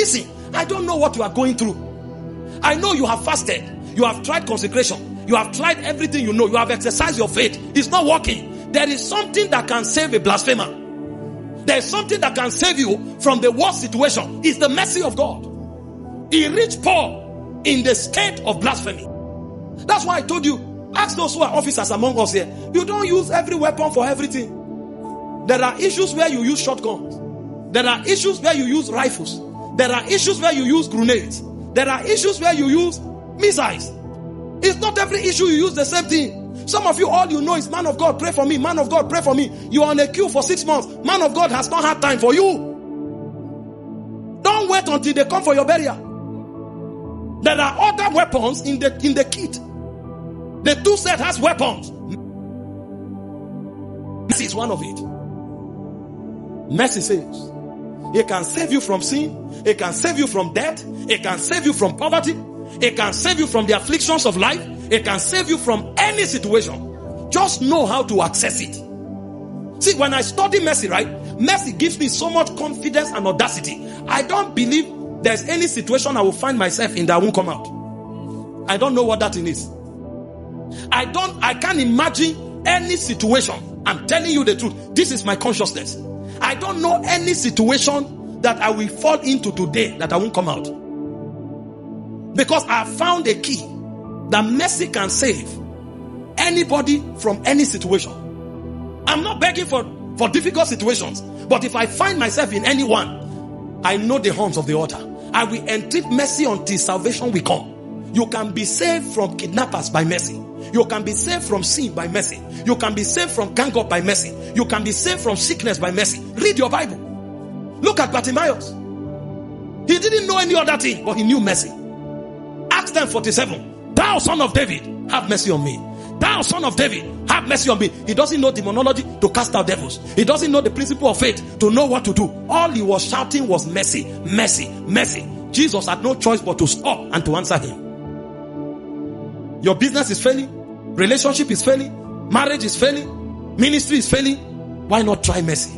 Listen, I don't know what you are going through. I know you have fasted. You have tried consecration. You have tried everything you know. You have exercised your faith. It's not working. There is something that can save a blasphemer. There is something that can save you from the worst situation. It's the mercy of God. He reached Paul in the state of blasphemy. That's why I told you, ask those who are officers among us here. You don't use every weapon for everything. There are issues where you use shotguns. There are issues where you use rifles. There are issues where you use grenades. There are issues where you use missiles. It's not every issue you use the same thing. Some of you, all you know is, man of God, pray for me. Man of God, pray for me. You are on a queue for 6 months. Man of God has not had time for you. Don't wait until they come for your burial. There are other weapons in the kit. The 2 set has weapons. Mercy is one of it. Mercy saves. It can save you from sin. It can save you from death. It can save you from poverty. It can save you from the afflictions of life. It can save you from any situation. Just know how to access it. See, when I study mercy, right? Mercy gives me so much confidence and audacity. I don't believe there's any situation I will find myself in that won't come out. I don't know what that is. I can't imagine any situation. I'm telling you the truth. This is my consciousness. I don't know any situation that I will fall into today that I won't come out. Because I found a key that mercy can save anybody from any situation. I'm not begging for difficult situations. But if I find myself in any one, I know the horns of the altar. I will entreat mercy until salvation will come. You can be saved from kidnappers by mercy. You can be saved from sin by mercy. You can be saved from gang up by mercy. You can be saved from sickness by mercy. Read your Bible. Look at Bartimaeus. He didn't know any other thing, but he knew mercy. Acts 10:47. Thou son of David, have mercy on me. Thou son of David, have mercy on me. He doesn't know demonology to cast out devils. He doesn't know the principle of faith to know what to do. All he was shouting was mercy, mercy, mercy. Jesus had no choice but to stop and to answer him. Your business is failing. Relationship is failing. Marriage is failing. Ministry is failing. Why not try mercy?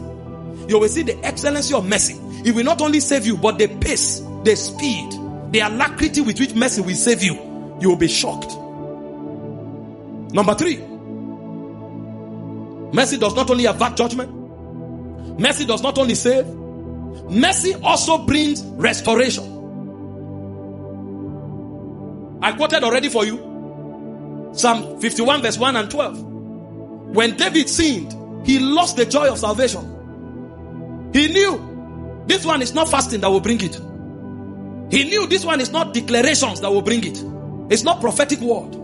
You will see the excellency of mercy. It will not only save you, but the pace, the speed, the alacrity with which mercy will save you. You will be shocked. Number 3. Mercy does not only avert judgment. Mercy does not only save. Mercy also brings restoration. I quoted already for you. Psalm 51 verse 1 and 12. When David sinned, he lost the joy of salvation. He knew this one is not fasting that will bring it. He knew this one is not declarations that will bring it. It's not prophetic word.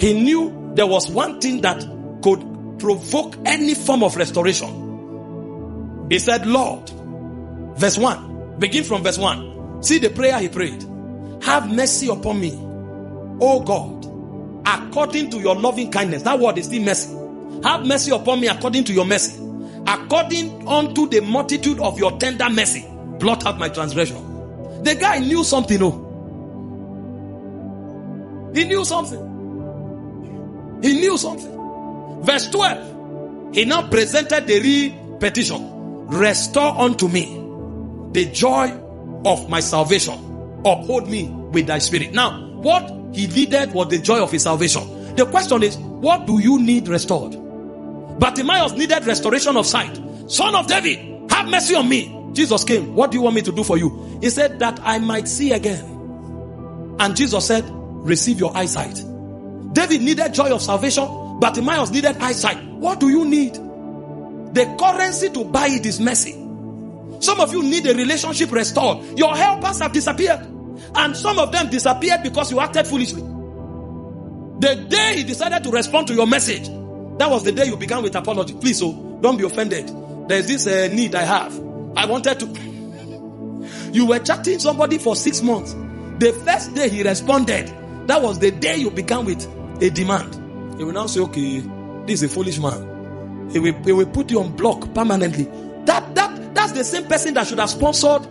He knew there was one thing that could provoke any form of restoration. He said, Lord, verse 1, begin from verse 1. See the prayer he prayed. Have mercy upon me, O God, according to your loving kindness. That word is still mercy. Have mercy upon me according to your mercy. According unto the multitude of your tender mercy, blot out my transgression. The guy knew something. Oh, he knew something. He knew something. Verse 12. He now presented the real petition. Restore unto me the joy of my salvation. Uphold me with thy spirit. Now, what he needed was the joy of his salvation. The question is, what do you need restored? Bartimaeus needed restoration of sight. Son of David, have mercy on me. Jesus came. What do you want me to do for you? He said, that I might see again. And Jesus said, receive your eyesight. David needed joy of salvation. Bartimaeus needed eyesight. What do you need? The currency to buy it is mercy. Some of you need a relationship restored. Your helpers have disappeared. And some of them disappeared because you acted foolishly. The day he decided to respond to your message, that was the day you began with apology. Please, don't be offended. There's this need I have. I wanted to. You were chatting somebody for 6 months. The first day he responded, that was the day you began with a demand. He will now say, okay, this is a foolish man. He will put you on block permanently. That's the same person that should have sponsored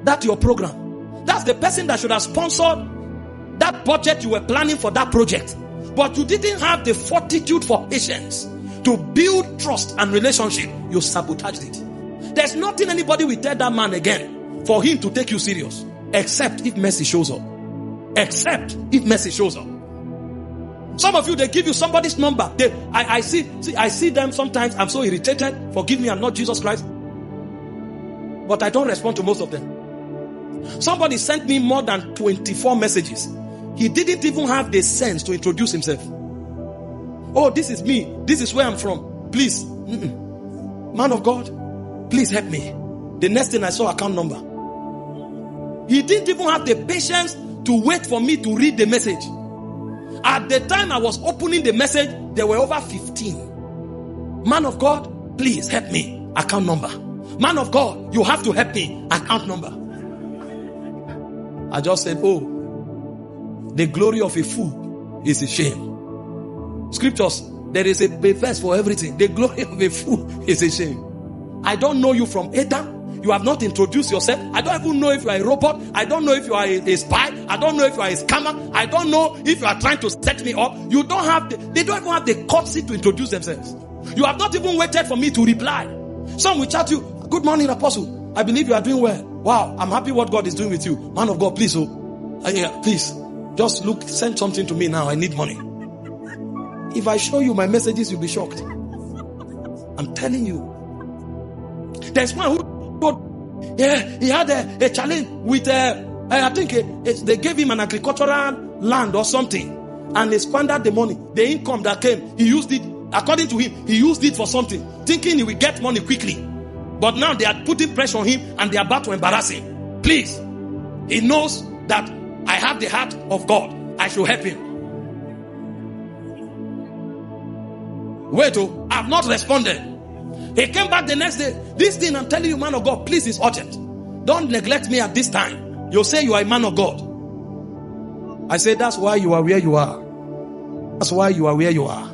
that your program. That's the person that should have sponsored that budget you were planning for that project. But you didn't have the fortitude for patience to build trust and relationship. You sabotaged it. There's nothing anybody will tell that man again for him to take you serious. Except if mercy shows up. Except if mercy shows up. Some of you, they give you somebody's number. I see them sometimes. I'm so irritated. Forgive me, I'm not Jesus Christ. But I don't respond to most of them. Somebody sent me more than 24 messages. He didn't even have the sense to introduce himself. Oh, this is me. This is where I'm from. Please. Man of God, please help me. The next thing I saw, account number. He didn't even have the patience to wait for me to read the message. At the time I was opening the message, there were over 15. Man of God, please help me. Account number. Man of God, you have to help me. Account number. I just said, oh, the glory of a fool is a shame. Scriptures, there is a verse for everything. The glory of a fool is a shame. I don't know you from Adam. You have not introduced yourself. I don't even know if you are a robot. I don't know if you are a spy. I don't know if you are a scammer. I don't know if you are trying to set me up. You don't have they don't even have the courtesy to introduce themselves. You have not even waited for me to reply. Some will chat you, good morning, Apostle. I believe you are doing well. Wow, I'm happy what God is doing with you. Man of God, please, please, just look, send something to me now. I need money. If I show you my messages, you'll be shocked. I'm telling you. There's one who he had a challenge with I think they gave him an agricultural land or something, and he squandered the money. The income that came, he used it, according to him, he used it for something, thinking he will get money quickly. But now they are putting pressure on him and they are about to embarrass him. Please, he knows that I have the heart of God. I should help him. Wait, I've not responded. He came back the next day. This thing I'm telling you, man of God, please, is urgent. Don't neglect me at this time. You'll say you are a man of God. I say that's why you are where you are. That's why you are where you are.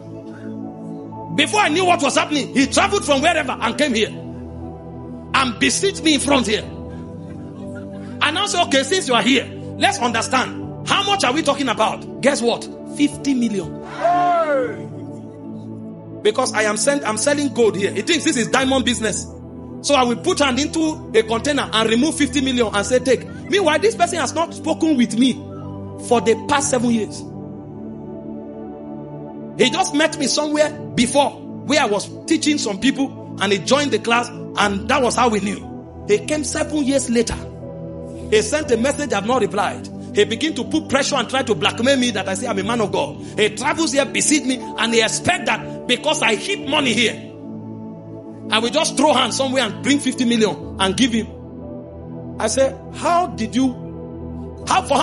Before I knew what was happening, he traveled from wherever and came here and beseeched me in front here. And I said, okay, since you are here, let's understand. How much are we talking about? Guess what? 50 million. Hey! Because I'm selling gold here. He thinks this is diamond business. So I will put hand into a container and remove 50 million and say, take. Meanwhile, this person has not spoken with me for the past 7 years. He just met me somewhere before where I was teaching some people and he joined the class and that was how we knew. He came 7 years later. He sent a message, I have not replied. He began to put pressure and try to blackmail me that I say I'm a man of God. He travels here, beseech me, and he expects that because I heap money here, I will just throw hands somewhere and bring 50 million and give him. I said, for how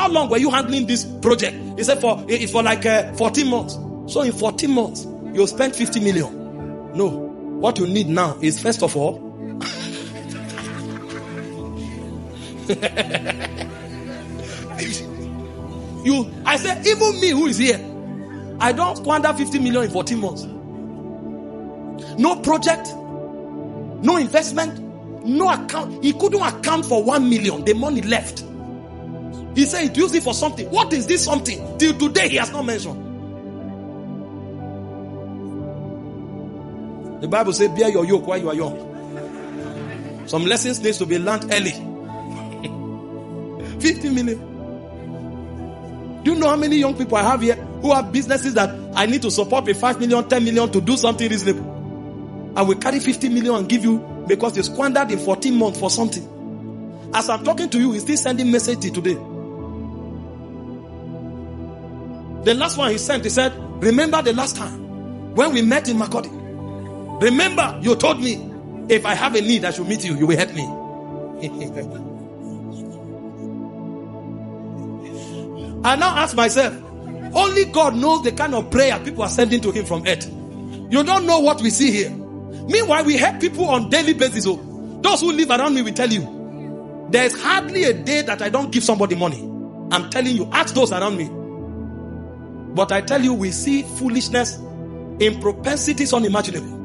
long were you handling this project? He said, it's for like 14 months. So in 14 months, you'll spend 50 million. No, what you need now is, first of all, I said, even me who is here, I don't squander 50 million in 14 months. No project, no investment, no account. He couldn't account for 1 million. The money left. He said he used it for something. What is this something? Till today he has not mentioned. The Bible says, bear your yoke while you are young. Some lessons needs to be learned early. 50 million. Do you know how many young people I have here who have businesses that I need to support with 5 million, 10 million to do something reasonable? I will carry 50 million and give you because they squandered in 14 months for something. As I'm talking to you, he's still sending message today. The last one he sent, he said, remember the last time when we met in Makodi. Remember, you told me if I have a need, I should meet you. You will help me. I now ask myself, only God knows the kind of prayer people are sending to him from earth. You don't know what we see here. Meanwhile, we help people on daily basis. Those who live around me will tell you, there is hardly a day that I don't give somebody money. I'm telling you, ask those around me. But I tell you, we see foolishness in propensities unimaginable.